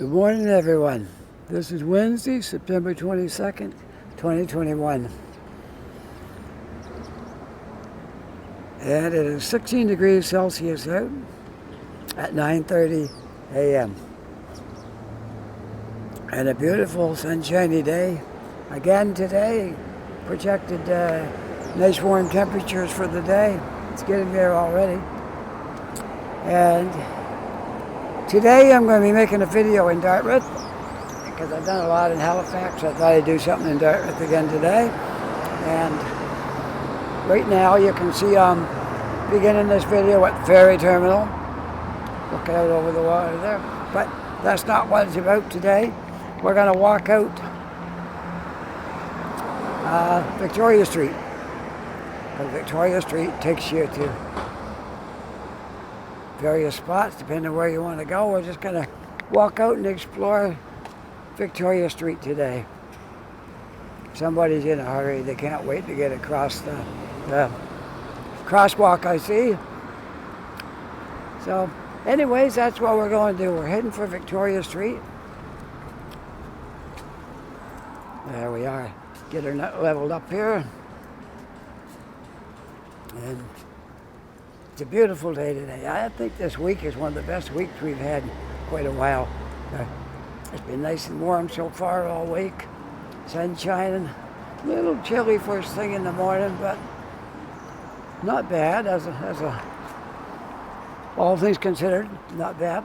Good morning, everyone. This is Wednesday, September 22nd, 2021. And it is 16 degrees Celsius out at 9:30 a.m. And a beautiful sunshiny day. Again today, projected nice warm temperatures for the day. It's getting there already. And today I'm going to be making a video in Dartmouth because I've done a lot in Halifax. I thought I'd do something in Dartmouth again today. And right now you can see I'm beginning this video at the ferry terminal. Looking out over the water there. But that's not what it's about today. We're going to walk out Victoria Street. Because Victoria Street takes you to various spots depending on where you want to go. We're just going to walk out and explore Victoria Street today. Somebody's in a hurry. They can't wait to get across the crosswalk I see. So anyways, that's what we're going to do. We're heading for Victoria Street. There we are. Get her leveled up here. And it's a beautiful day today. I think this week is one of the best weeks we've had in quite a while. It's been nice and warm so far all week. Sun shining. A little chilly first thing in the morning, but not bad as all things considered, not bad.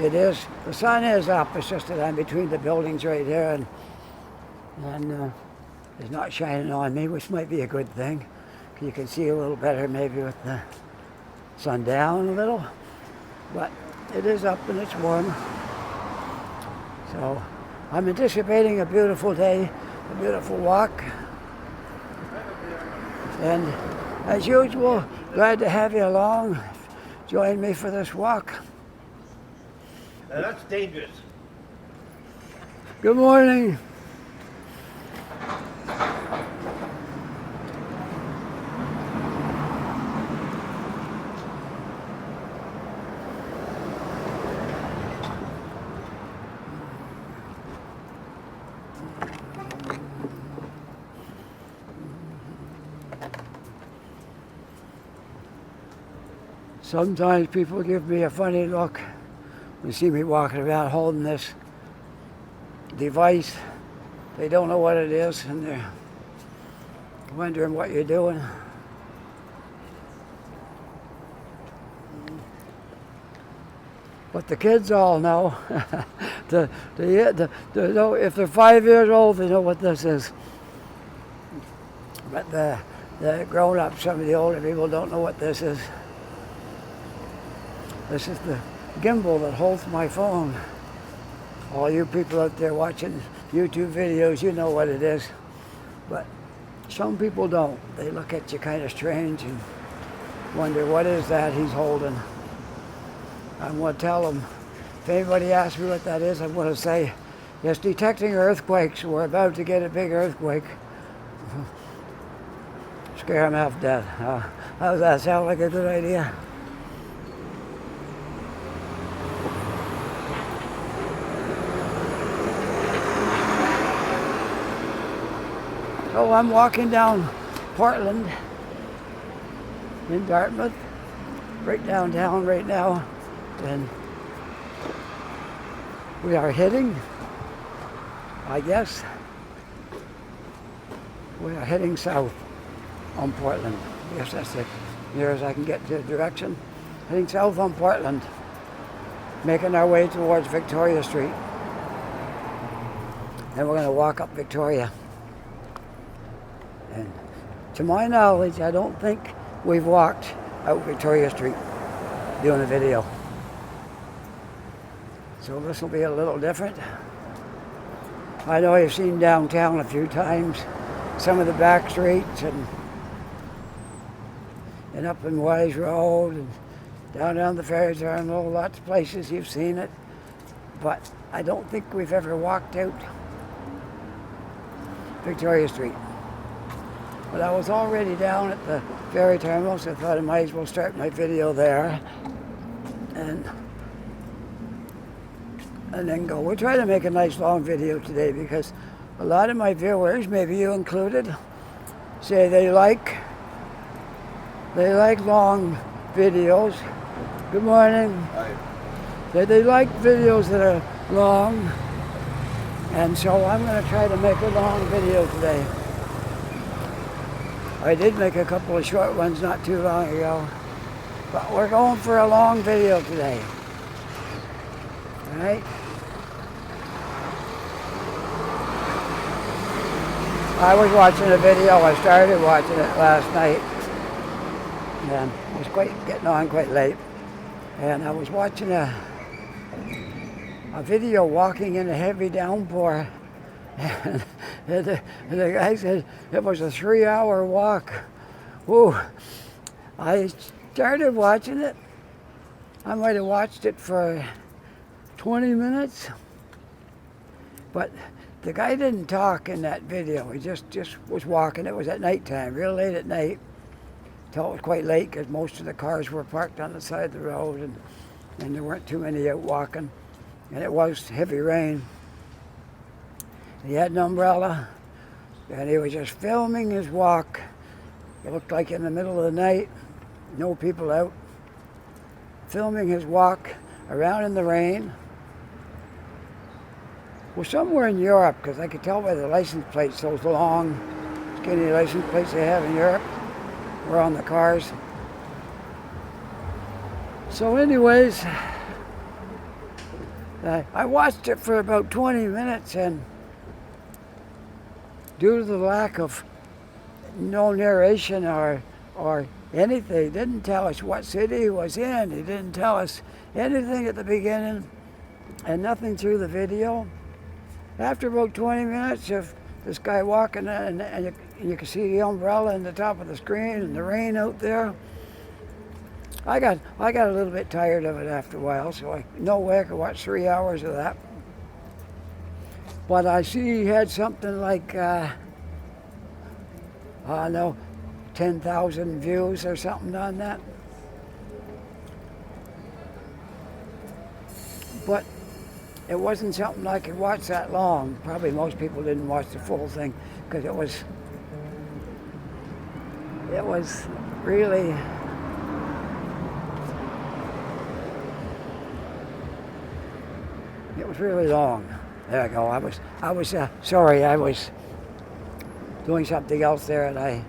It is. The sun is up. It's just that I'm between the buildings right here, and it's not shining on me, which might be a good thing. You can see a little better maybe with the sun down a little, but it is up and it's warm. So I'm anticipating a beautiful day, a beautiful walk. And as usual, glad to have you along. Join me for this walk. Now that's dangerous. Good morning. Sometimes people give me a funny look. You see me walking around holding this device. They don't know what it is and they're wondering what you're doing. But the kids all know. If they're 5 years old, they know what this is. But the grown-ups, some of the older people don't know what this is. This is the gimbal that holds my phone. All you people out there watching YouTube videos, you know what it is. But some people don't. They look at you kind of strange and wonder, what is that he's holding? I'm going to tell them, if anybody asks me what that is, I'm going to say, it's detecting earthquakes. We're about to get a big earthquake. Scare them half dead. How does that sound like a good idea? So I'm walking down Portland in Dartmouth, right downtown right now, and we are heading, I guess, we are heading south on Portland. I guess that's the nearest I can get to the direction. Heading south on Portland, making our way towards Victoria Street. Then we're going to walk up Victoria. And to my knowledge, I don't think we've walked out Victoria Street doing a video. So this will be a little different. I know you've seen downtown a few times, some of the back streets and up in Wise Road and down the ferry terminal, lots of places you've seen it. But I don't think we've ever walked out Victoria Street. But I was already down at the ferry terminal, so I thought I might as well start my video there. And then go. We'll try to make a nice long video today because a lot of my viewers, maybe you included, say they like long videos. Good morning. Hi. They like videos that are long, and so I'm going to try to make a long video today. I did make a couple of short ones not too long ago, but we're going for a long video today. All right? I was watching a video, I started watching it last night, and it was getting on quite late, and I was watching a video walking in a heavy downpour, and the guy said it was a 3-hour walk. Whoa. I started watching it. I might have watched it for 20 minutes, but the guy didn't talk in that video. He just was walking. It was at nighttime, real late at night, till it was quite late because most of the cars were parked on the side of the road, and there weren't too many out walking, and it was heavy rain. He had an umbrella, and he was just filming his walk. It looked like in the middle of the night, no people out, filming his walk around in the rain. Well, somewhere in Europe, because I could tell by the license plates, those long, skinny license plates they have in Europe, were on the cars. So anyways, I watched it for about 20 minutes, and due to the lack of no narration or anything, he didn't tell us what city he was in. He didn't tell us anything at the beginning and nothing through the video. After about 20 minutes of this guy walking, and you can see the umbrella in the top of the screen and the rain out there, I got a little bit tired of it after a while, so no way I could watch 3 hours of that. But I see he had something like, 10,000 views or something on that. But it wasn't something I could watch that long. Probably most people didn't watch the full thing because it was really long. There I go. Sorry, I was doing something else there and I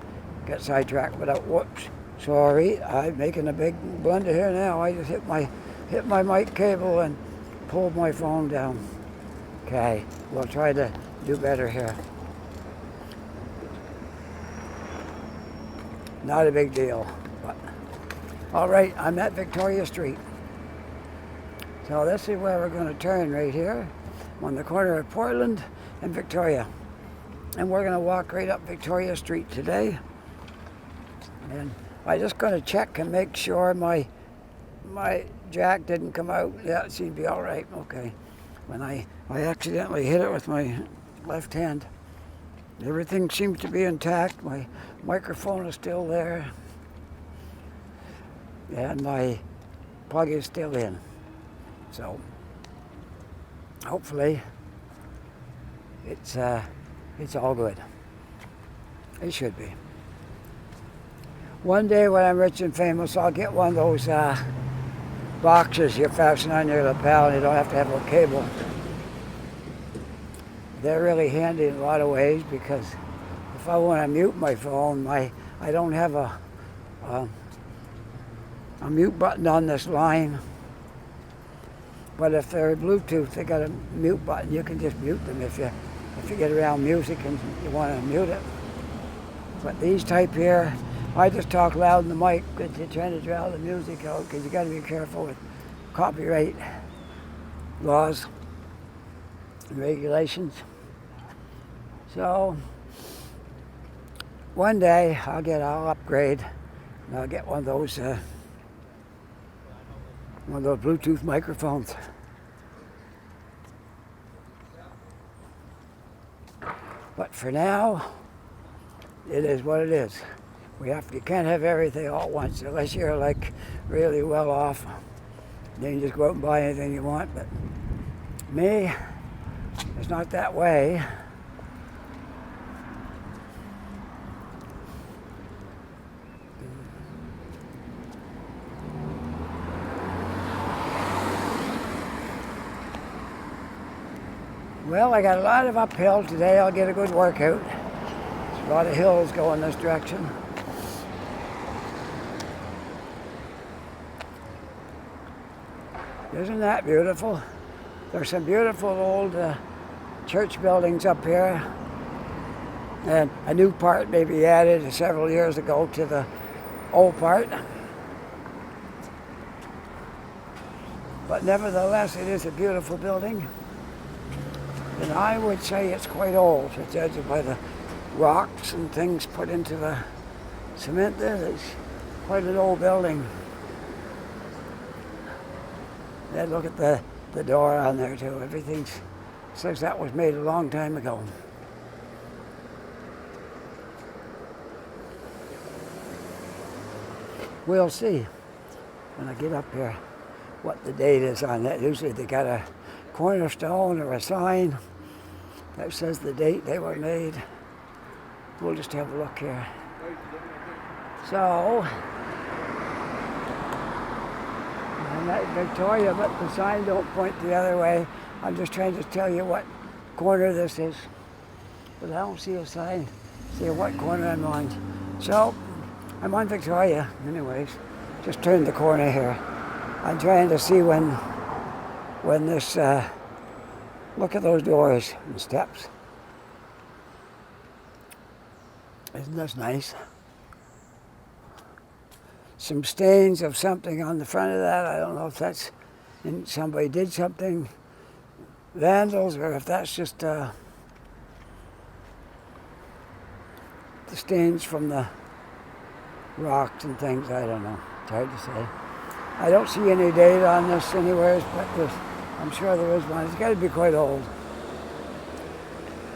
got sidetracked. But whoops, sorry, I'm making a big blunder here now. I just hit my mic cable and pulled my phone down. Okay, we'll try to do better here. Not a big deal, but all right, I'm at Victoria Street. So this is where we're going to turn right here, on the corner of Portland and Victoria. And we're going to walk right up Victoria Street today. And I'm just going to check and make sure my jack didn't come out. Yeah, it seemed to be all right. Okay. When I accidentally hit it with my left hand. Everything seems to be intact. My microphone is still there. And my plug is still in. So hopefully it's all good. It should be. One day when I'm rich and famous, I'll get one of those boxes you fasten on your lapel and you don't have to have a cable. They're really handy in a lot of ways because if I want to mute my phone, I don't have a mute button on this line. But if they're Bluetooth, they got a mute button. You can just mute them if you get around music and you want to mute it. But these type here, I just talk loud in the mic because you're trying to draw the music out because you got to be careful with copyright laws and regulations. So one day I'll upgrade and I'll get one of those Bluetooth microphones. But for now, it is what it is. You can't have everything all at once unless you're like really well off. Then you just go out and buy anything you want. But me, it's not that way. Well, I got a lot of uphill today. I'll get a good workout. There's a lot of hills going this direction. Isn't that beautiful? There's some beautiful old church buildings up here. And a new part may be added several years ago to the old part. But nevertheless, it is a beautiful building. And I would say it's quite old. It's judged by the rocks and things put into the cement there. It's quite an old building. Yeah, look at the door on there too. Everything says that was made a long time ago. We'll see when I get up here what the date is on that. Usually they got a cornerstone or a sign that says the date they were made. We'll just have a look here. So, I'm at Victoria, but the sign don't point the other way. I'm just trying to tell you what corner this is. But I don't see a sign, see what corner I'm on. So, I'm on Victoria, anyways. Just turned the corner here. I'm trying to see when this, look at those doors and steps. Isn't this nice? Some stains of something on the front of that. I don't know if that's, somebody did something, vandals, or if that's just the stains from the rocks and things. I don't know. It's hard to say. I don't see any date on this anywhere, but I'm sure there is one. It's got to be quite old.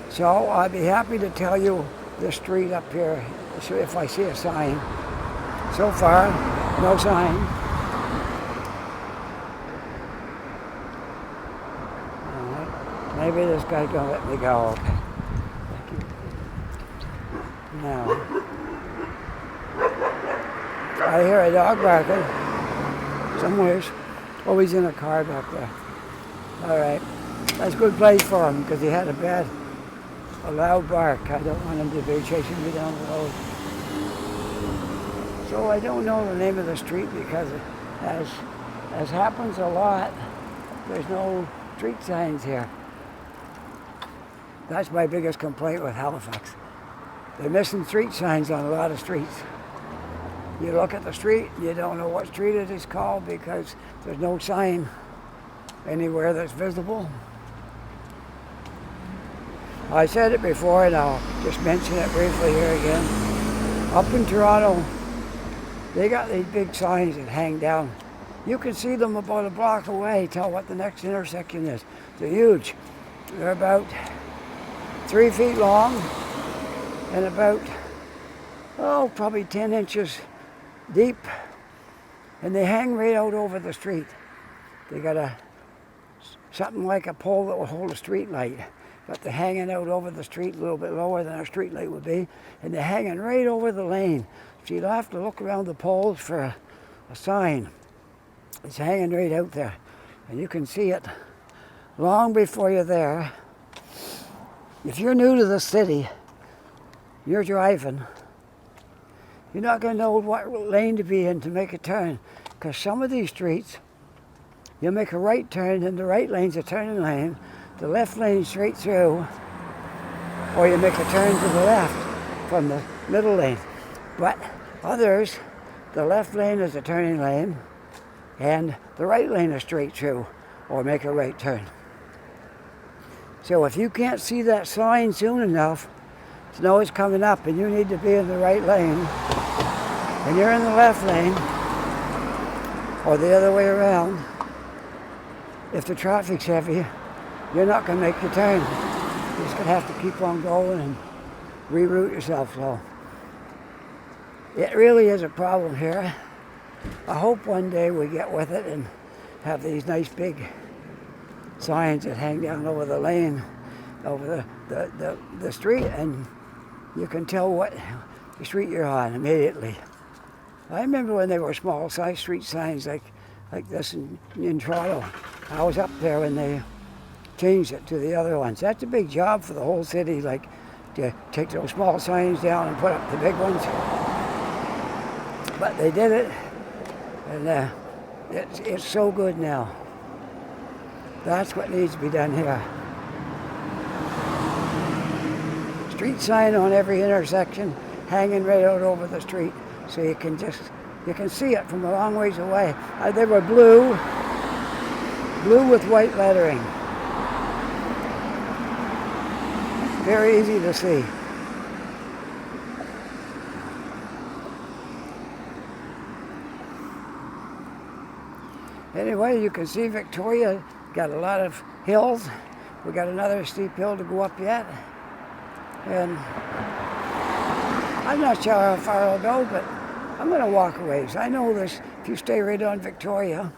So I'd be happy to tell you the street up here if I see a sign. So far, no sign. All right. Maybe this guy's gonna let me go. Okay. Thank you. Now, I hear a dog barking somewhere. Oh, he's in a car back there. All right. That's a good place for him because he had a loud bark. I don't want him to be chasing me down the road. So I don't know the name of the street because, as happens a lot, there's no street signs here. That's my biggest complaint with Halifax. They're missing street signs on a lot of streets. You look at the street, you don't know what street it is called because there's no sign anywhere that's visible. I said it before and I'll just mention it briefly here again. Up in Toronto, they got these big signs that hang down. You can see them about a block away, tell what the next intersection is. They're huge. They're about 3 feet long and about, probably 10 inches deep. And they hang right out over the street. They got something like a pole that will hold a street light. But they're hanging out over the street a little bit lower than our street light would be. And they're hanging right over the lane. So you'll have to look around the poles for a sign. It's hanging right out there. And you can see it long before you're there. If you're new to the city, you're driving, you're not going to know what lane to be in to make a turn. Because some of these streets, you'll make a right turn and the right lane's a turning lane. The left lane straight through, or you make a turn to the left from the middle lane. But others, the left lane is a turning lane, and the right lane is straight through, or make a right turn. So if you can't see that sign soon enough to know it's coming up and you need to be in the right lane, and you're in the left lane, or the other way around, if the traffic's heavy, you're not going to make the turn. You're just going to have to keep on going and reroute yourself. So It really is a problem here. I hope one day we get with it and have these nice big signs that hang down over the lane, over the street, and you can tell what street you're on immediately. I remember when they were small size street signs like this in Toronto. I was up there when they changed it to the other ones. That's a big job for the whole city, like to take those small signs down and put up the big ones. But they did it, and it's so good now. That's what needs to be done here. Street sign on every intersection, hanging right out over the street, so you can see it from a long ways away. They were blue with white lettering. Very easy to see. Anyway, you can see Victoria got a lot of hills. We got another steep hill to go up yet. And I'm not sure how far I'll go, but I'm going to walk a ways. I know this, if you stay right on Victoria,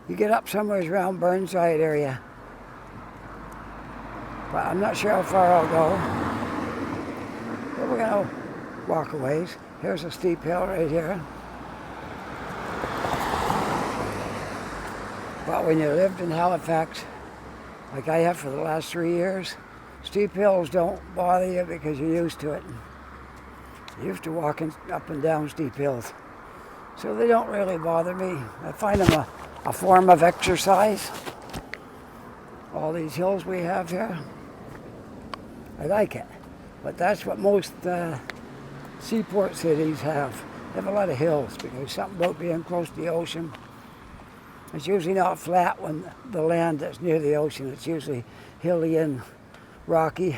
you get up somewhere around Burnside area. But I'm not sure how far I'll go. But we're going to walk a ways. Here's a steep hill right here. But when you lived in Halifax, like I have for the last 3 years, steep hills don't bother you because you're used to it. You're used to walking up and down steep hills. So they don't really bother me. I find them a form of exercise. All these hills we have here. I like it. But that's what most seaport cities have. They have a lot of hills because there's something about being close to the ocean. It's usually not flat when the land that's near the ocean. It's usually hilly and rocky.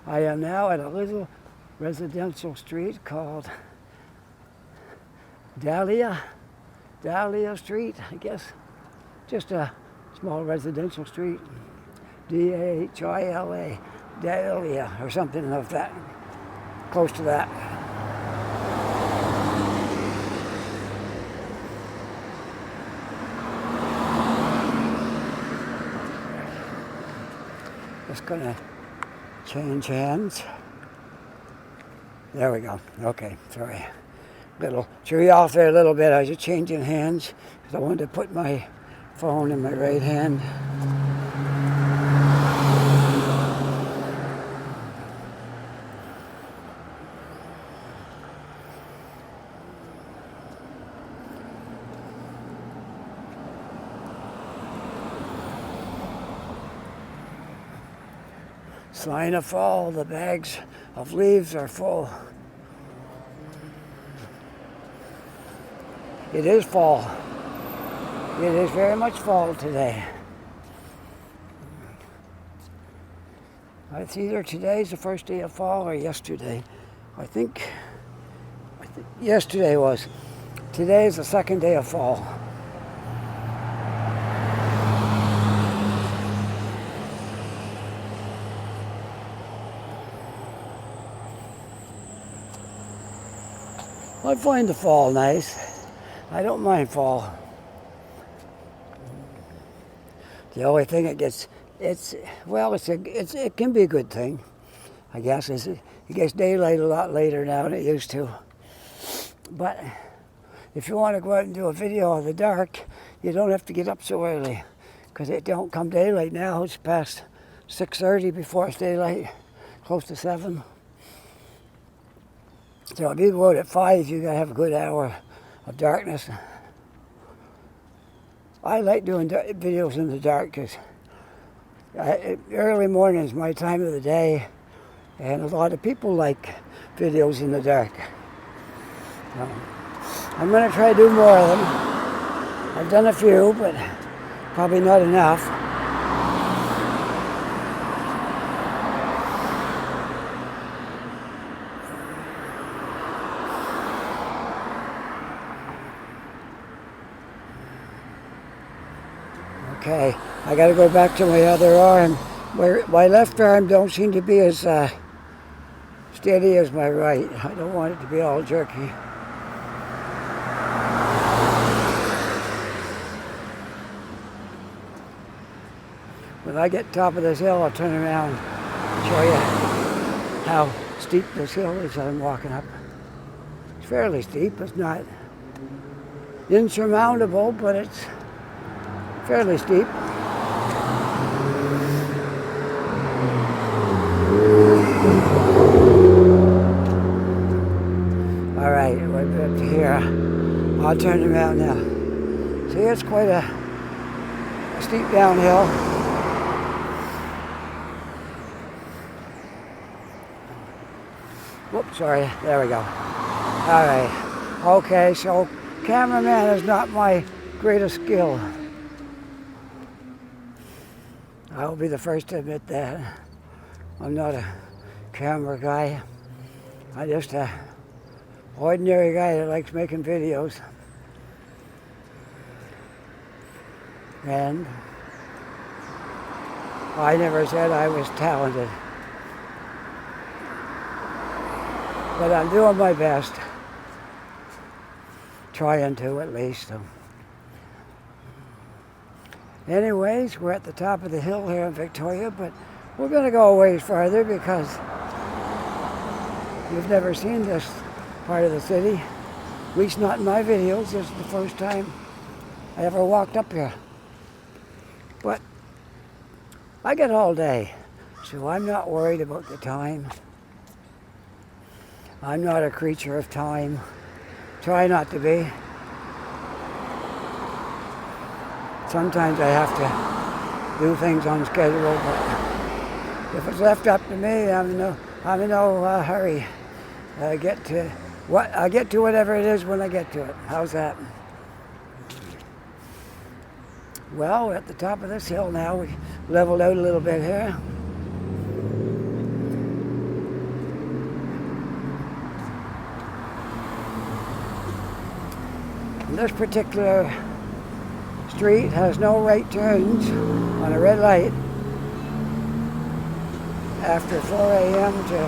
I am now at a little residential street called Dahlia Street, I guess. Just a small residential street. Dahlia, Dahlia, or something of that, close to that. Just gonna change hands. There we go. Okay, sorry. Threw you off there a little bit. I was just changing hands because I wanted to put my phone in my right hand. Sign of fall. The bags of leaves are full. It is fall. It is very much fall today. It's either today's the first day of fall or yesterday. I think yesterday was. Today is the second day of fall. I find the fall nice. I don't mind fall. The only thing it can be a good thing, I guess. It gets daylight a lot later now than it used to. But if you want to go out and do a video in the dark, you don't have to get up so early, because it don't come daylight now. It's past 6:30 before it's daylight, close to 7. So if you go out at 5, you gotta have a good hour of darkness. I like doing videos in the dark because early morning is my time of the day, and a lot of people like videos in the dark. I'm going to try to do more of them. I've done a few, but probably not enough. Okay, I got to go back to my other arm. My left arm don't seem to be as steady as my right. I don't want it to be all jerky. When I get top of this hill, I'll turn around and show you how steep this hill is that I'm walking up. It's fairly steep. It's not insurmountable, but it's fairly steep. All right, we're up to here. I'll turn around now. See, it's quite a steep downhill. Whoops, sorry. There we go. All right. Okay, so cameraman is not my greatest skill. I'll be the first to admit that. I'm not a camera guy. I'm just a ordinary guy that likes making videos. And I never said I was talented. But I'm doing my best. Trying to, at least. Anyways, we're at the top of the hill here in Victoria, but we're going to go a ways farther because you've never seen this part of the city. At least not in my videos. This is the first time I ever walked up here. But I get all day, so I'm not worried about the time. I'm not a creature of time. Try not to be. Sometimes I have to do things on schedule, but if it's left up to me, I'm in no hurry. I get to whatever it is when I get to it. How's that? Well, we're at the top of this hill now. We leveled out a little bit here. This particular street has no right turns on a red light after 4 a.m. to,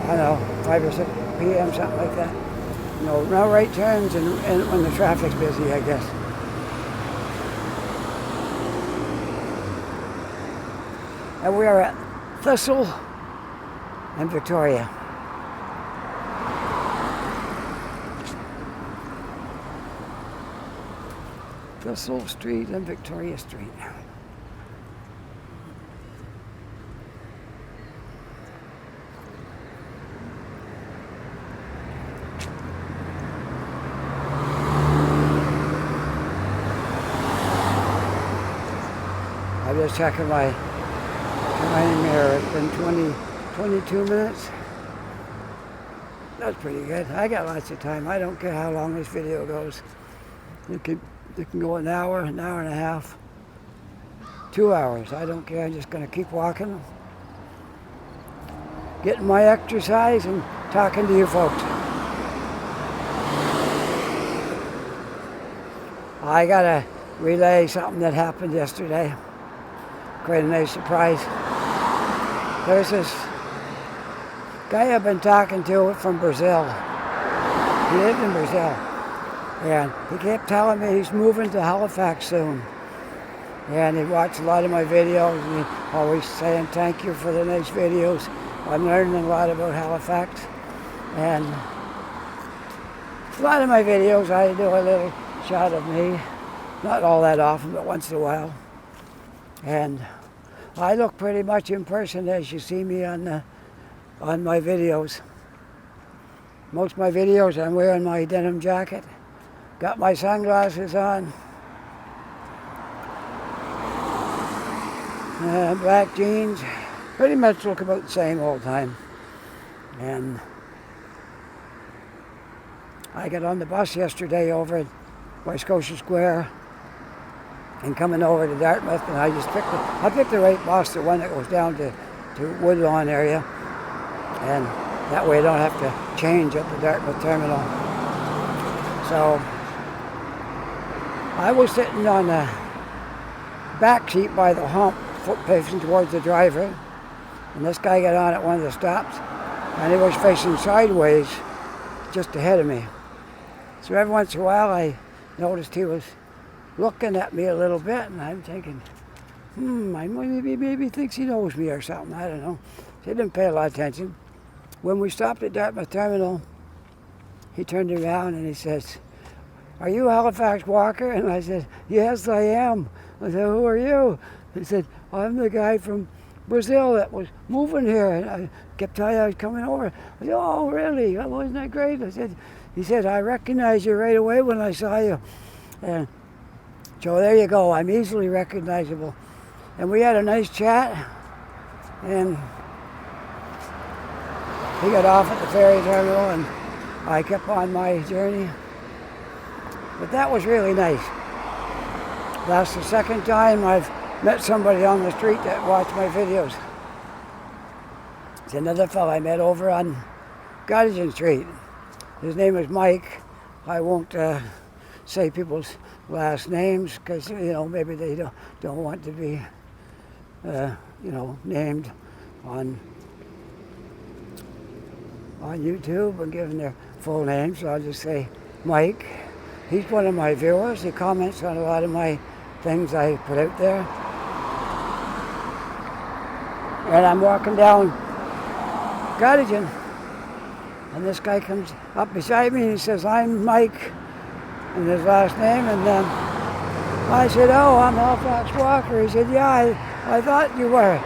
I don't know, 5 or 6 p.m., something like that. No right turns and when the traffic's busy, I guess. And we are at Thistle and Victoria. Thistle Street and Victoria Street. I'm just checking my mirror. It's been 22 minutes. That's pretty good. I got lots of time. I don't care how long this video goes. It can go an hour and a half, 2 hours. I don't care. I'm just going to keep walking, getting my exercise and talking to you folks. I got to relay something that happened yesterday. Quite a nice surprise. There's this guy I've been talking to from Brazil. He lived in Brazil. And he kept telling me he's moving to Halifax soon. And he watched a lot of my videos and he always saying thank you for the nice videos. I'm learning a lot about Halifax. And a lot of my videos I do a little shot of me. Not all that often, but once in a while. And I look pretty much in person as you see me on my videos. Most of my videos I'm wearing my denim jacket. Got my sunglasses on, black jeans, pretty much look about the same all the time. And I got on the bus yesterday over at West Scotia Square and coming over to Dartmouth, and I picked the right bus, the one that goes down to Woodlawn area, and that way I don't have to change at the Dartmouth terminal. So I was sitting on back seat by the hump, foot facing towards the driver. And this guy got on at one of the stops, and he was facing sideways just ahead of me. So every once in a while I noticed he was looking at me a little bit, and I'm thinking, maybe thinks he knows me or something, I don't know. So he didn't pay a lot of attention. When we stopped at Dartmouth Terminal, he turned around and he says, "Are you Halifax Walker?" And I said, "Yes, I am." I said, "Who are you?" He said, "I'm the guy from Brazil that was moving here." And I kept telling you I was coming over. I said, "Oh, really? Wasn't that great?" He said, "I recognized you right away when I saw you." And so there you go. I'm easily recognizable. And we had a nice chat. And he got off at the ferry terminal, and I kept on my journey. But that was really nice. That's the second time I've met somebody on the street that watched my videos. It's another fellow I met over on Gottingen Street. His name is Mike. I won't say people's last names because, maybe they don't want to be, named on YouTube and given their full names. So I'll just say Mike. He's one of my viewers. He comments on a lot of my things I put out there. And I'm walking down Gottingen, and this guy comes up beside me and he says, "I'm Mike," and his last name, and then I said, "Oh, I'm Halifax Walker." He said, "Yeah, I thought you were."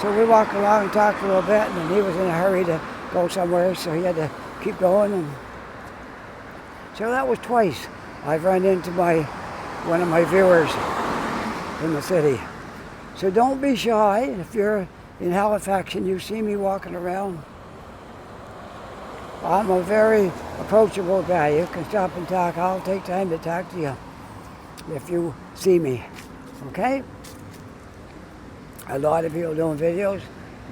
So we walked along and talked a little bit, and then he was in a hurry to go somewhere, so he had to keep going. And so that was twice I've run into one of my viewers in the city. So don't be shy if you're in Halifax and you see me walking around. I'm a very approachable guy. You can stop and talk. I'll take time to talk to you if you see me. Okay? A lot of people doing videos,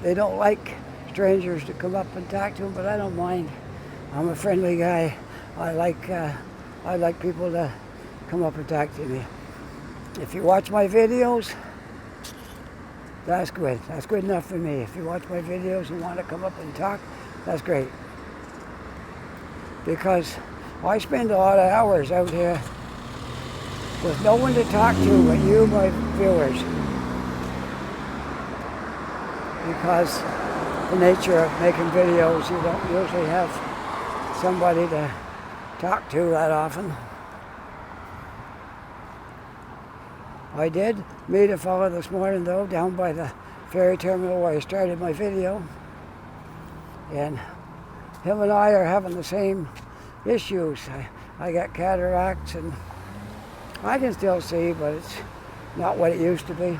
they don't like strangers to come up and talk to them, but I don't mind. I'm a friendly guy. I like people to come up and talk to me. If you watch my videos, that's good. That's good enough for me. If you watch my videos and want to come up and talk, that's great. Because I spend a lot of hours out here with no one to talk to but you, my viewers. Because the nature of making videos, you don't usually have somebody to talk to that often. I did meet a fellow this morning though, down by the ferry terminal where I started my video. And him and I are having the same issues. I got cataracts and I can still see, but it's not what it used to be.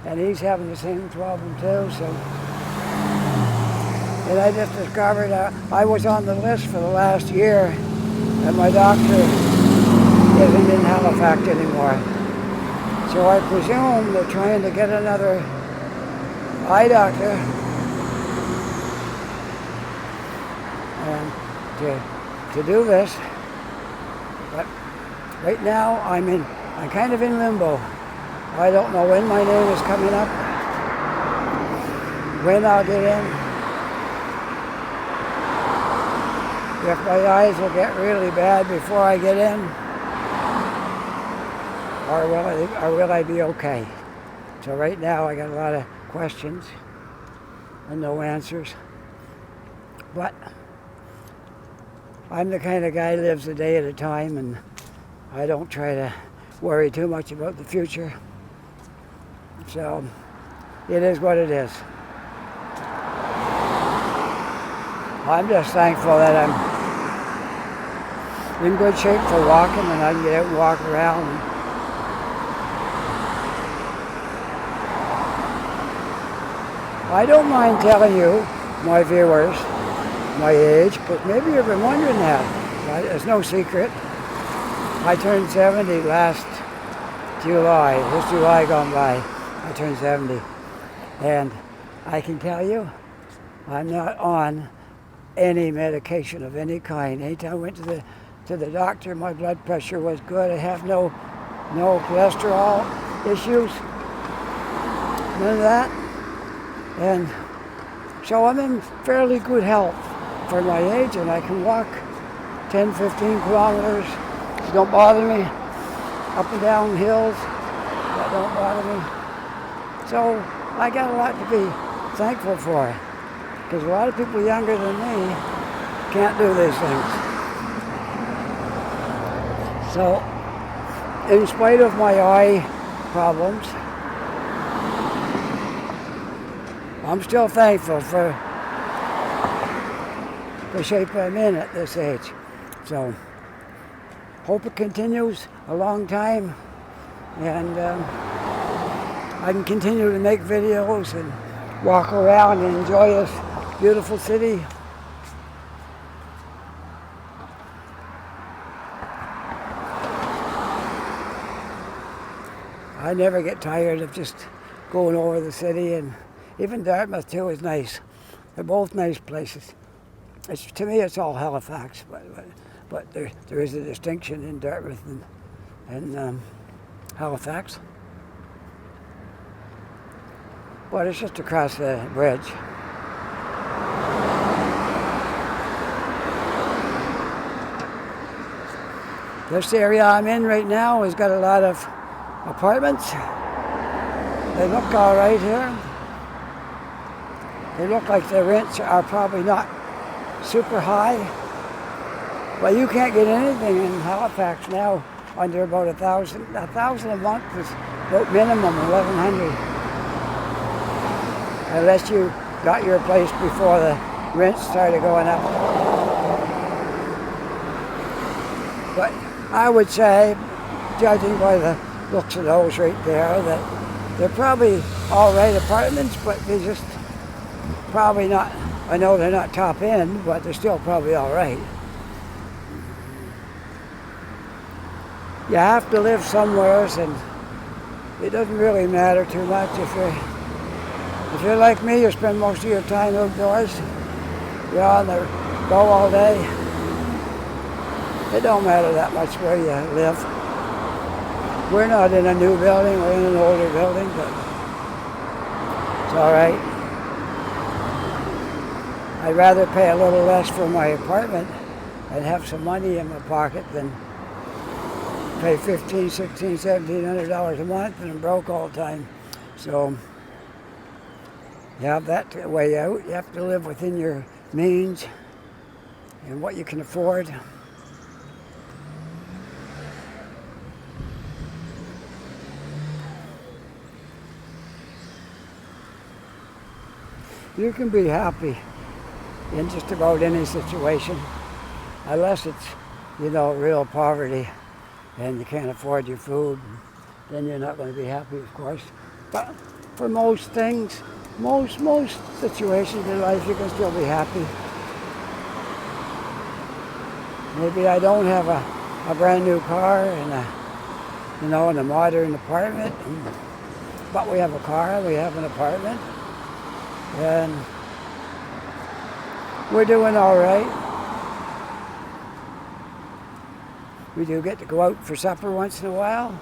And he's having the same problem too, so. And I just discovered I was on the list for the last year, and my doctor isn't in Halifax anymore. So I presume they're trying to get another eye doctor to do this. But right now I'm kind of in limbo. I don't know when my name is coming up, when I'll get in, if my eyes will get really bad before I get in, or will I be okay? So right now I got a lot of questions and no answers. But I'm the kind of guy who lives a day at a time, and I don't try to worry too much about the future. So it is what it is. I'm just thankful that I'm in good shape for walking, and I can get out and walk around. I don't mind telling you, my viewers, my age, because maybe you've been wondering that. It's no secret. I turned 70 last July. This July gone by, I turned 70. And I can tell you, I'm not on any medication of any kind. Anytime I went to the doctor, my blood pressure was good. I have no cholesterol, issues, none of that. And so I'm in fairly good health for my age, and I can walk 10, 15 kilometers. It don't bother me. Up and down hills, that don't bother me. So I got a lot to be thankful for, because a lot of people younger than me can't do these things. So, in spite of my eye problems, I'm still thankful for the shape I'm in at this age. So, hope it continues a long time, and I can continue to make videos and walk around and enjoy this beautiful city. I never get tired of just going over the city, and even Dartmouth too is nice. They're both nice places. To me, it's all Halifax, but there is a distinction in Dartmouth and Halifax. But it's just across the bridge. This area I'm in right now has got a lot of apartments. They look all right here. They look like the rents are probably not super high. Well, you can't get anything in Halifax now under about $1,000. $1,000 a month is about minimum 1,100, unless you got your place before the rents started going up. But I would say, judging by the looks of those right there, that they're probably all right apartments, but they just probably not. I know they're not top end, but they're still probably all right. You have to live somewhere, and it doesn't really matter too much if you're like me. You spend most of your time outdoors. You're on the go all day. It don't matter that much where you live. We're not in a new building, we're in an older building, but it's all right. I'd rather pay a little less for my apartment and have some money in my pocket than pay $1,500, $1,600, $1,700 a month and I'm broke all the time. So you have that way out. You have to live within your means and what you can afford. You can be happy in just about any situation, unless it's, real poverty and you can't afford your food. Then you're not going to be happy, of course. But for most things, most situations in life, you can still be happy. Maybe I don't have a brand new car and a modern apartment, but we have a car, we have an apartment. And we're doing all right. We do get to go out for supper once in a while.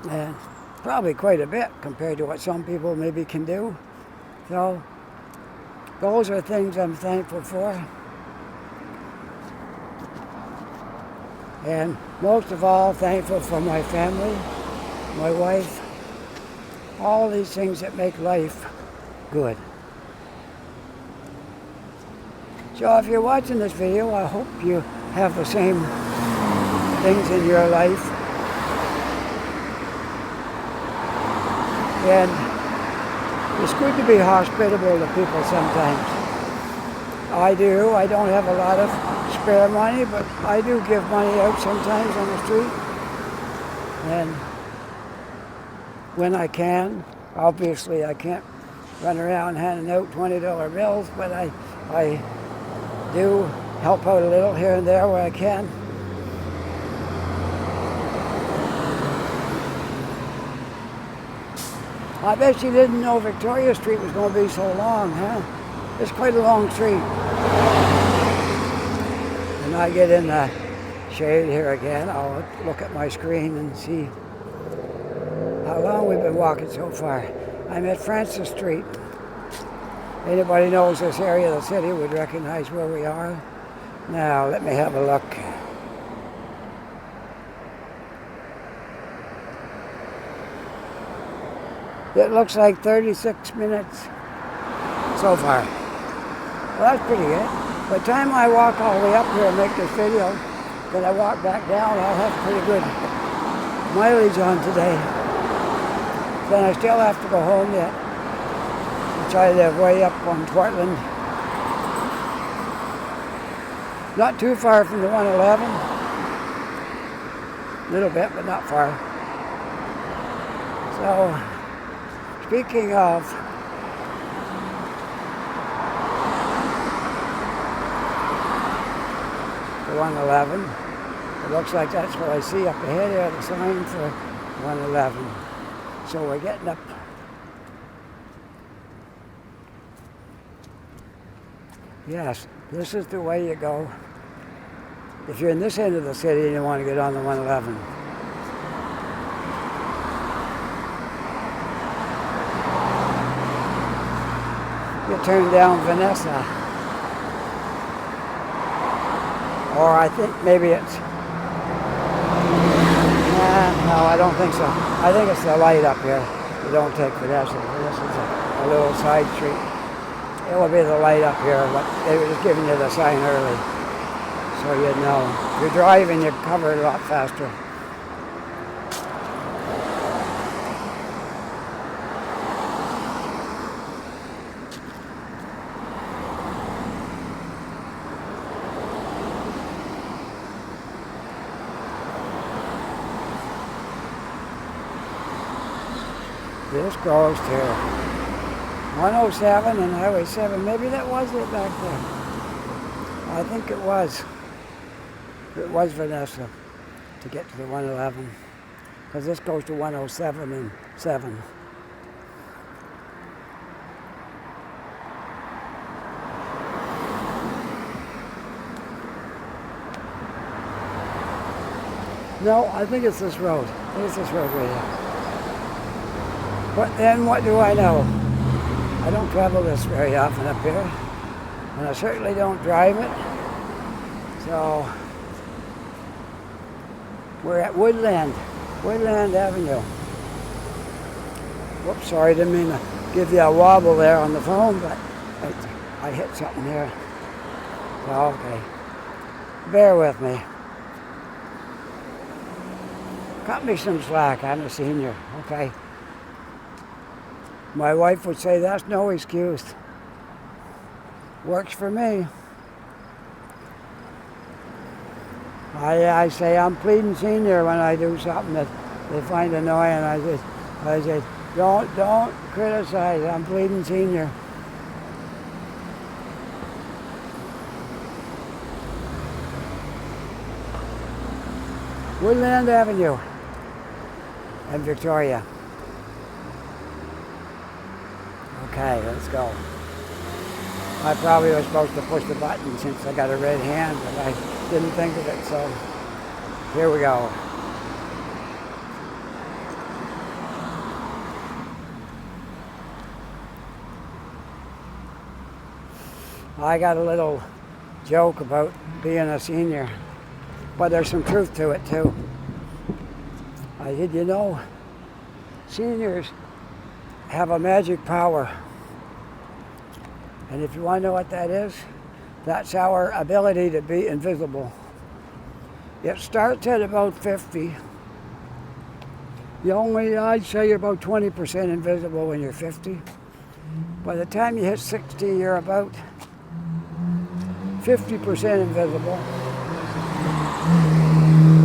And probably quite a bit compared to what some people maybe can do. So those are things I'm thankful for. And most of all, thankful for my family, my wife, all these things that make life good. So if you're watching this video, I hope you have the same things in your life. And it's good to be hospitable to people sometimes. I do. I don't have a lot of spare money, but I do give money out sometimes on the street. And when I can. Obviously, I can't run around handing out $20 bills, but I do help out a little here and there where I can. I bet you didn't know Victoria Street was going to be so long, huh? It's quite a long street. And I get in the shade here again. I'll look at my screen and see how long we've been walking so far. I'm at Francis Street. Anybody knows this area of the city would recognize where we are. Now, let me have a look. It looks like 36 minutes so far. Well, that's pretty good. By the time I walk all the way up here and make this video, then I walk back down, I'll have pretty good mileage on today. Then I still have to go home yet, which I live way up on Portland. Not too far from the 111. A little bit, but not far. So, speaking of the 111, it looks like that's what I see up ahead here, the sign for 111. So we're getting up. Yes, this is the way you go if you're in this end of the city and you want to get on the 111. You turn down Vanessa. Or I think maybe it's... no, I don't think so. I think it's the light up here. You don't take Vanessa. This is a little side street. It will be the light up here, but they were just giving you the sign early, so you'd know. If you're driving, you cover it a lot faster. This goes to 107 and Highway 7. Maybe that was it back there. I think it was. It was Vanessa to get to the 111. Because this goes to 107 and 7. No, I think it's this road. I think it's this road right here. But then what do I know? I don't travel this very often up here, and I certainly don't drive it. So we're at Woodland Avenue. Whoops, sorry, didn't mean to give you a wobble there on the phone, but I hit something here. So, okay, bear with me. Cut me some slack, I'm a senior, okay? My wife would say, that's no excuse. Works for me. I say I'm pleading senior when I do something that they find annoying. I say, don't criticize, I'm pleading senior. Woodland Avenue and Victoria. Okay, let's go. I probably was supposed to push the button since I got a red hand, but I didn't think of it, so here we go. I got a little joke about being a senior, but there's some truth to it too. I said, you know, seniors have a magic power. And if you want to know what that is, that's our ability to be invisible. It starts at about 50. I'd say you're about 20% invisible when you're 50. By the time you hit 60, you're about 50% invisible.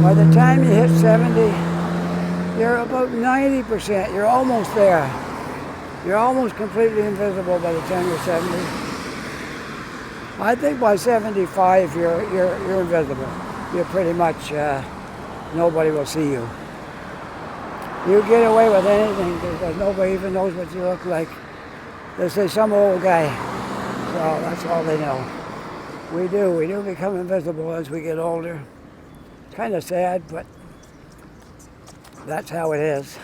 By the time you hit 70, you're about 90%. You're almost there. You're almost completely invisible by the time you're 70. I think by 75 you're invisible. You're pretty much nobody will see you. You get away with anything because nobody even knows what you look like. They say some old guy. So that's all they know. We do become invisible as we get older. kind of sad, but that's how it is.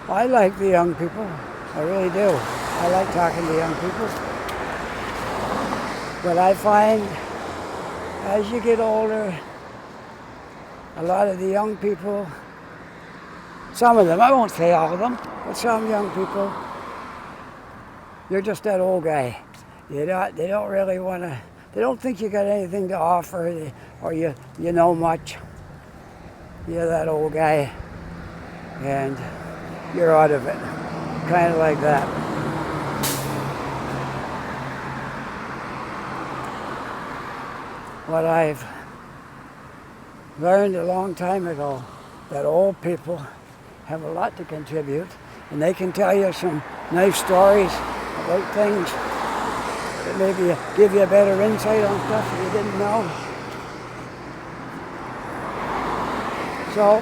I like the young people. I really do. I like talking to young people. But I find as you get older, a lot of the young people, some of them, I won't say all of them, but some young people, you're just that old guy. They don't really want to, they don't think you got anything to offer or you know much. You're that old guy and you're out of it. Kind of like that. What I've learned a long time ago, that old people have a lot to contribute, and they can tell you some nice stories about things that maybe give you a better insight on stuff that you didn't know. So,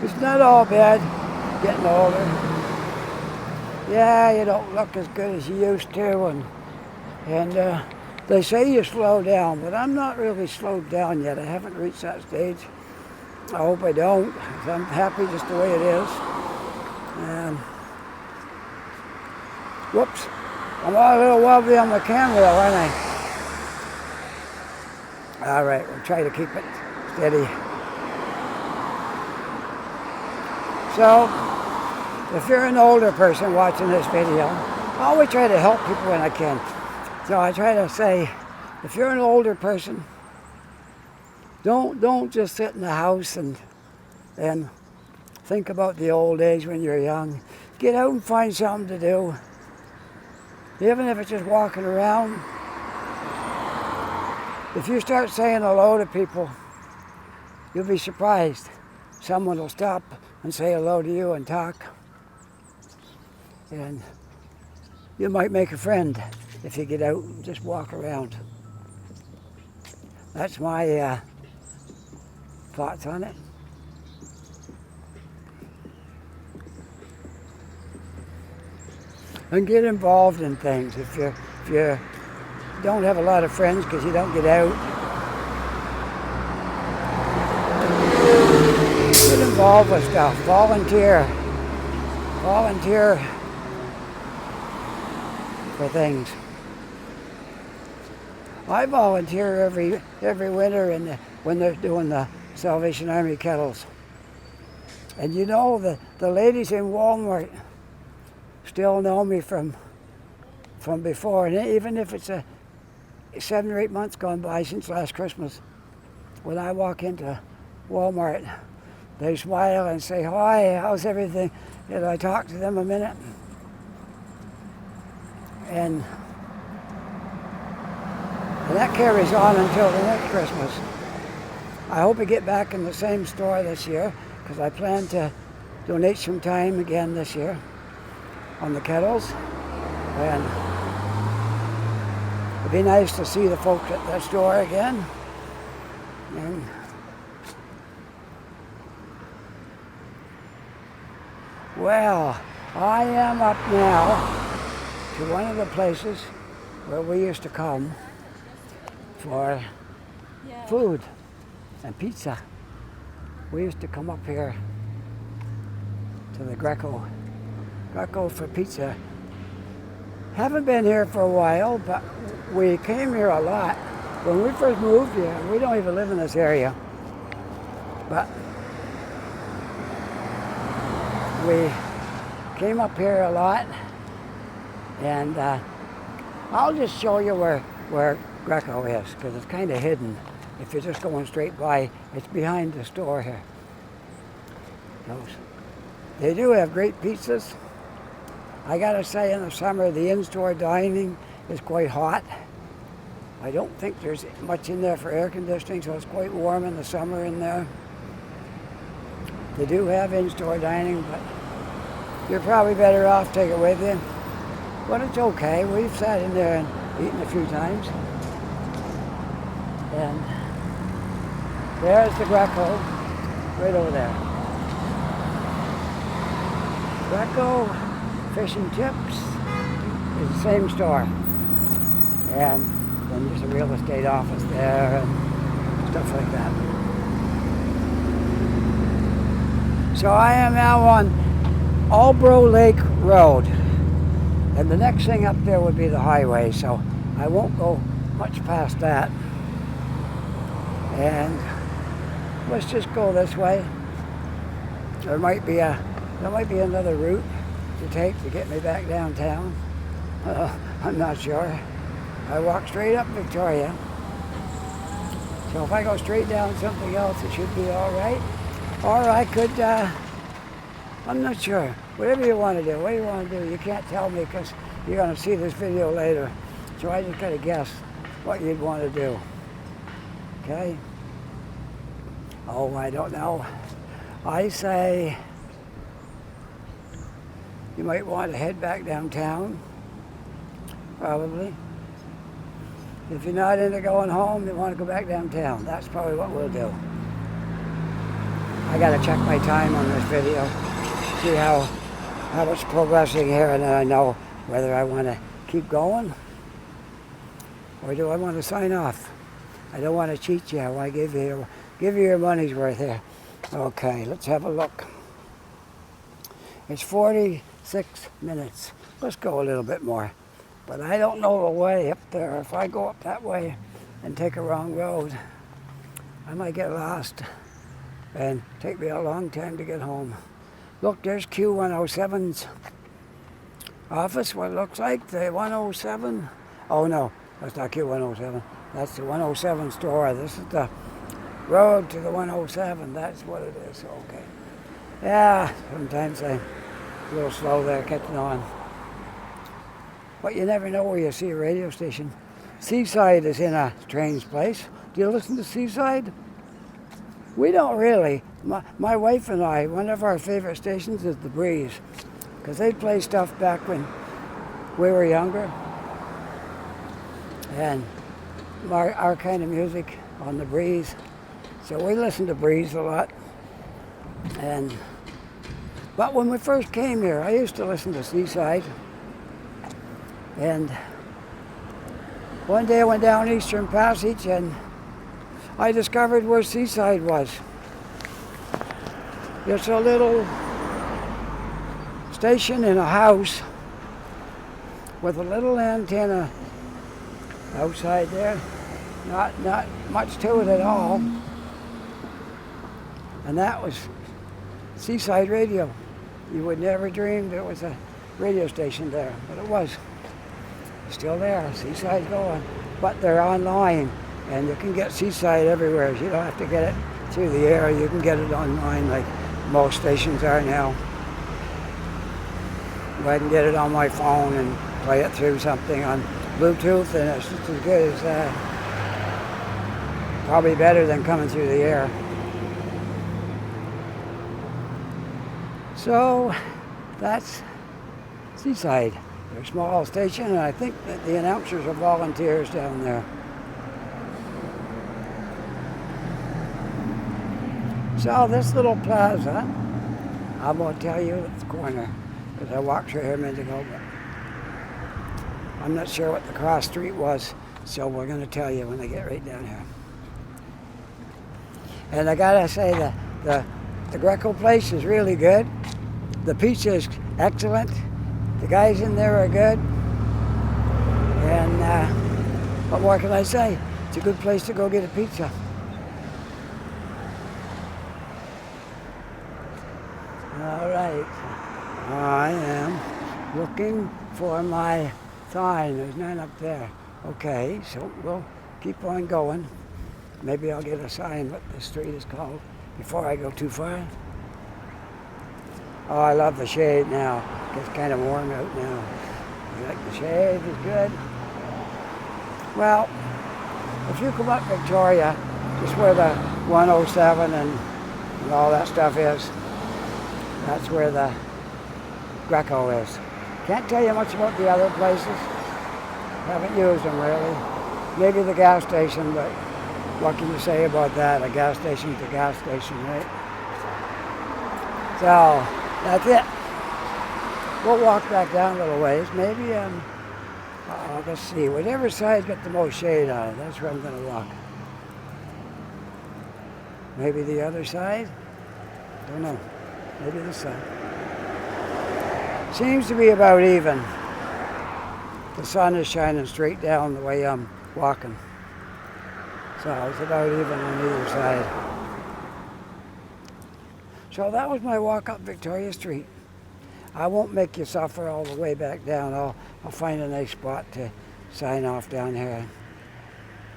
it's not all bad getting older. Yeah, you don't look as good as you used to, and they say you slow down, but I'm not really slowed down yet. I haven't reached that stage. I hope I don't, 'cause I'm happy just the way it is. And whoops, I'm a little wobbly on the camera, aren't I? All right, we'll try to keep it steady. So, if you're an older person watching this video, I always try to help people when I can. So I try to say, if you're an older person, don't just sit in the house and think about the old age when you're young. Get out and find something to do. Even if it's just walking around. If you start saying hello to people, you'll be surprised. Someone will stop and say hello to you and talk. And you might make a friend if you get out and just walk around. That's my thoughts on it. And get involved in things. If you don't have a lot of friends because you don't get out, get involved with stuff. Volunteer for things. I volunteer every winter when they're doing the Salvation Army kettles. And you know, the ladies in Walmart still know me from before. And even if it's 7 or 8 months gone by since last Christmas, when I walk into Walmart, they smile and say, "Hi, how's everything?" And I talk to them a minute. And that carries on until the next Christmas. I hope to get back in the same store this year, because I plan to donate some time again this year on the kettles. And it'd be nice to see the folks at that store again. And well, I am up now to one of the places where we used to come for food and pizza. We used to come up here to the Greco for pizza. Haven't been here for a while, but we came here a lot. When we first moved here, we don't even live in this area, but we came up here a lot, and I'll just show you where Greco is, because it's kind of hidden. If you're just going straight by, it's behind the store here. They do have great pizzas. I gotta say, in the summer, the in-store dining is quite hot. I don't think there's much in there for air conditioning, so it's quite warm in the summer in there. They do have in-store dining, but you're probably better off take it with you. But it's okay. We've sat in there and eaten a few times. And there's the Greco, right over there. Greco Fish and Chips is same store. And then there's a real estate office there and stuff like that. So I am now on Albro Lake Road. And the next thing up there would be the highway, so I won't go much past that. And let's just go this way. There might be another route to take to get me back downtown. I'm not sure. I walk straight up Victoria. So if I go straight down something else, it should be all right. Or I could, I'm not sure. Whatever you want to do, what do you want to do? You can't tell me because you're going to see this video later. So I just got to guess what you'd want to do. Okay? Oh, I don't know. I say you might want to head back downtown, probably. If you're not into going home, you want to go back downtown. That's probably what we'll do. I got to check my time on this video, see how it's progressing here, and then I know whether I want to keep going or do I want to sign off. I don't want to cheat you. I want to give you your money's worth here. Okay, let's have a look. It's 46 minutes. Let's go a little bit more. But I don't know the way up there. If I go up that way and take a wrong road, I might get lost and take me a long time to get home. Look, there's Q107's office, what it looks like, the 107. Oh no, that's not Q107. That's the 107 store. This is the road to the 107. That's what it is. Okay. Yeah, sometimes I'm a little slow there catching on. But you never know where you see a radio station. Seaside is in a strange place. Do you listen to Seaside? We don't really. My wife and I, one of our favorite stations is The Breeze, because they play stuff back when we were younger. And our kind of music on The Breeze. So we listen to Breeze a lot. But when we first came here, I used to listen to Seaside. And one day I went down Eastern Passage and I discovered where Seaside was. It's a little station in a house with a little antenna outside there. Not much to it at all. And that was Seaside Radio. You would never dream there was a radio station there, but it was. Still there, Seaside's going. But they're online, and you can get Seaside everywhere. You don't have to get it through the air. You can get it online like most stations are now. I can get it on my phone and play it through something on Bluetooth, and it's just as good as that. Probably better than coming through the air. So that's Seaside. They're a small station, and I think that the announcers are volunteers down there. So this little plaza, I'm going to tell you at the corner, because I walked through here a minute ago, but I'm not sure what the cross street was, so we're going to tell you when I get right down here. And I got to say that the Greco place is really good. The pizza is excellent. The guys in there are good. And what more can I say? It's a good place to go get a pizza. All right. I am looking for my sign. There's none up there. Okay, so we'll keep on going. Maybe I'll get a sign what the street is called before I go too far. Oh, I love the shade now. It gets kind of warm out now. I like the shade, is good. Well, if you come up Victoria, just where the 107 and all that stuff is, that's where the Greco is. Can't tell you much about the other places. Haven't used them really. Maybe the gas station, but what can you say about that? A gas station's a gas station, right? So, that's it. We'll walk back down a little ways. Maybe Let's see, whatever side's got the most shade on it, that's where I'm going to walk. Maybe the other side? Don't know. Maybe this side. Seems to be about even. The sun is shining straight down the way I'm walking. So it's about even on either side. So that was my walk up Victoria Street. I won't make you suffer all the way back down. I'll find a nice spot to sign off down here.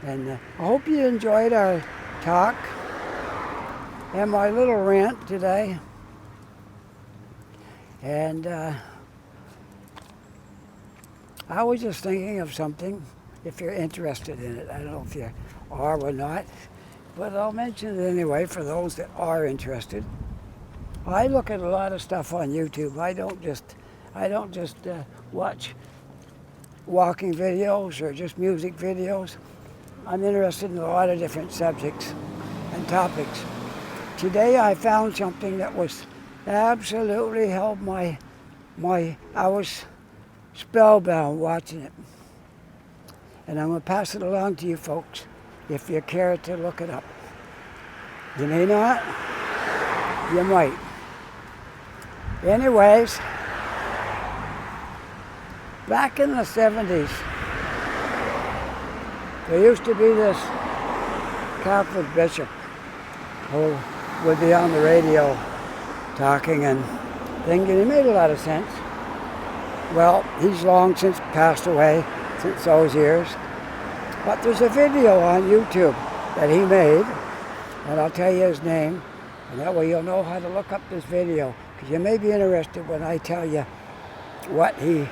And I hope you enjoyed our talk and my little rant today. And I was just thinking of something, if you're interested in it. I don't know if you are or not, but I'll mention it anyway for those that are interested. I look at a lot of stuff on YouTube. I don't just watch walking videos or just music videos. I'm interested in a lot of different subjects and topics. Today I found something that was absolutely held I was spellbound watching it. And I'm going to pass it along to you folks if you care to look it up. You may not, you might. Anyways, back in the 70s, there used to be this Catholic bishop who would be on the radio talking and things, and he made a lot of sense. Well, he's long since passed away, since those years. But there's a video on YouTube that he made, and I'll tell you his name, and that way you'll know how to look up this video, because you may be interested when I tell you what he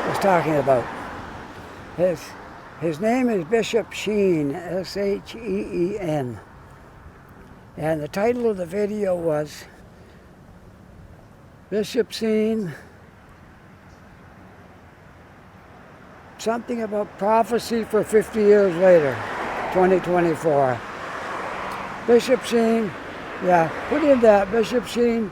was talking about. His name is Bishop Sheen, S-H-E-E-N. And the title of the video was Bishop Sheen, something about prophecy for 50 years later, 2024. Bishop Sheen, yeah, put in that, Bishop Sheen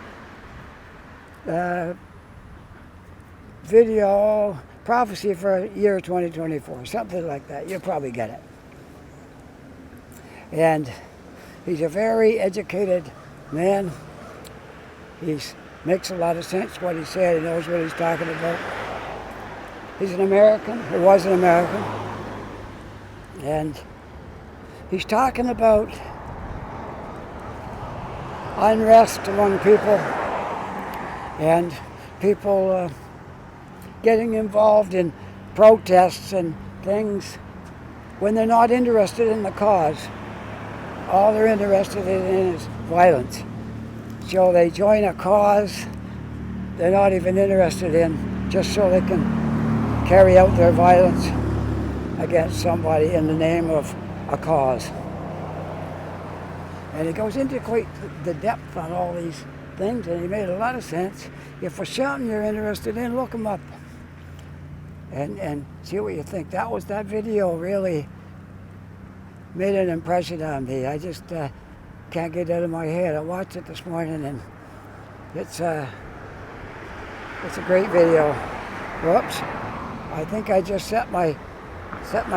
video, prophecy for year 2024, something like that. You'll probably get it. And he's a very educated man. He makes a lot of sense what he said. He knows what he's talking about. He's an American, he was an American, and he's talking about unrest among people and people getting involved in protests and things when they're not interested in the cause. All they're interested in is violence. So they join a cause they're not even interested in just so they can carry out their violence against somebody in the name of a cause. And he goes into quite the depth on all these things, and he made a lot of sense. If for something you're interested in, look him up and see what you think. That video really made an impression on me. I just can't get it out of my head. I watched it this morning, and it's a great video. Whoops. I think I just set my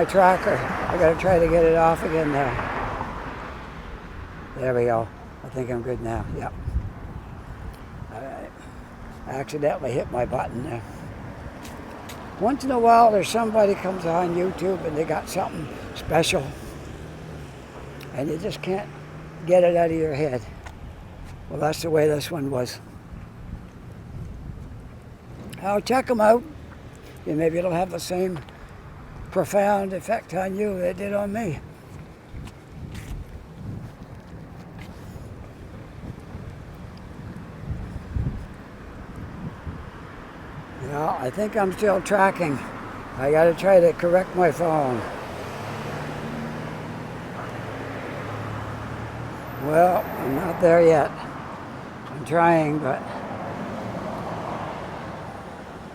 tracker. I gotta try to get it off again there. There we go. I think I'm good now. Yep. All right. I accidentally hit my button there. Once in a while there's somebody comes on YouTube and they got something special and you just can't get it out of your head. Well, that's the way this one was. I'll check them out. And maybe it'll have the same profound effect on you that it did on me. Yeah, I think I'm still tracking. I gotta try to correct my phone. Well, I'm not there yet. I'm trying, but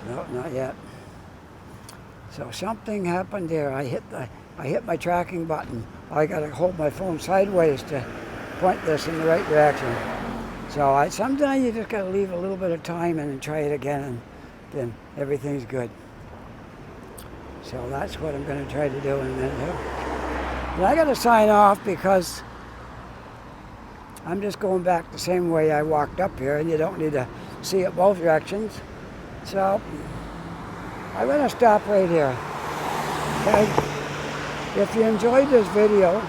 no, not yet. So something happened there. I hit my tracking button. I got to hold my phone sideways to point this in the right direction. So sometimes you just got to leave a little bit of time and then try it again, and then everything's good. So that's what I'm going to try to do in a minute here. And I got to sign off because I'm just going back the same way I walked up here, and you don't need to see it both directions. So I'm going to stop right here. Okay? If you enjoyed this video,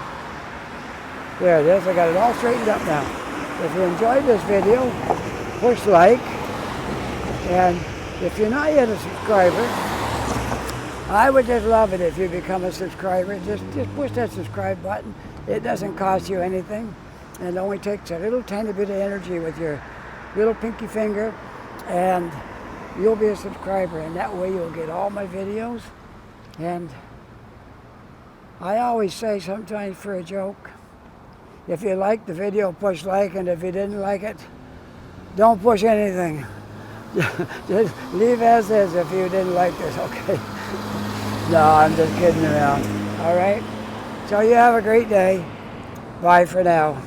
there it is, I got it all straightened up now. If you enjoyed this video, push like, and if you're not yet a subscriber, I would just love it if you become a subscriber. Just push that subscribe button. It doesn't cost you anything. And it only takes a little tiny bit of energy with your little pinky finger, and you'll be a subscriber. And that way you'll get all my videos. And I always say, sometimes for a joke, if you liked the video, push like, and if you didn't like it, don't push anything. Just leave as is if you didn't like this, okay? No, I'm just kidding around. All right? So you have a great day. Bye for now.